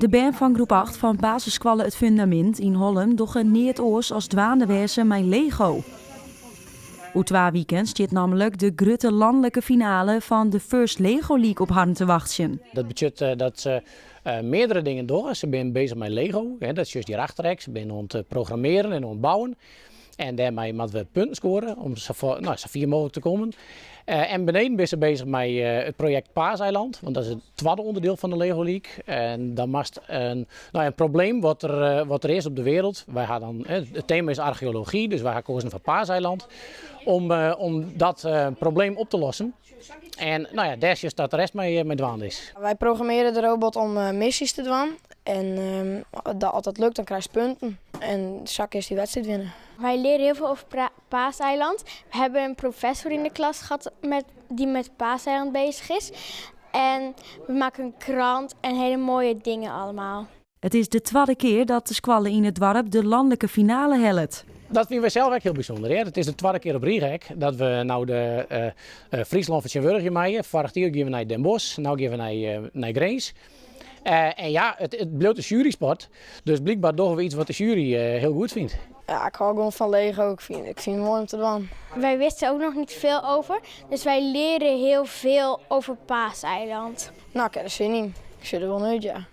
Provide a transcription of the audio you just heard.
De band van groep 8 van basisschool Het Fundament in Hollem doggen niet oors als dwaandewezen met Lego. Hoe 2 weekends zit namelijk de grote landelijke finale van de First Lego League op handen te wachten. Dat betekent dat ze meerdere dingen doen. Ze zijn bezig met Lego, dat is juist hierachter. Ze zijn aan het programmeren en aan het bouwen. En daarmee moeten we punten scoren om zo ver mogelijk te komen. En beneden zijn ze bezig met het project Paaseiland, want dat is het tweede onderdeel van de Lego League. En dan mast een probleem wat er is op de wereld. Wij gaan dan, het thema is archeologie, dus wij gaan kozen voor Paaseiland om dat probleem op te lossen. En daar is juist dat de rest mee dwaan is. Wij programmeren de robot om missies te doen. En als dat lukt, dan krijg je punten. En zak is die wedstrijd winnen. Wij leren heel veel over Paaseiland. We hebben een professor in de klas gehad die met Paaseiland bezig is. En we maken een krant en hele mooie dingen allemaal. Het is de tweede keer dat de squallen in het dorp de landelijke finale helpt. Dat vinden we zelf ook heel bijzonder. Hè? Het is de tweede keer op Riegek dat we nou de Friesland van Sint-Wurgje maaien. Vorig jaar gaan we naar Den Bosch, nu gaan we naar Greens. En ja, het blijft een jurysport. Dus blijkbaar doen we iets wat de jury heel goed vindt. Ja, ik hou gewoon van Lego. Ik vind het mooi om te doen. Wij wisten ook nog niet veel over. Dus wij leren heel veel over Paaseiland. Nou, ik heb er zin in. Ik zit er wel uit, ja.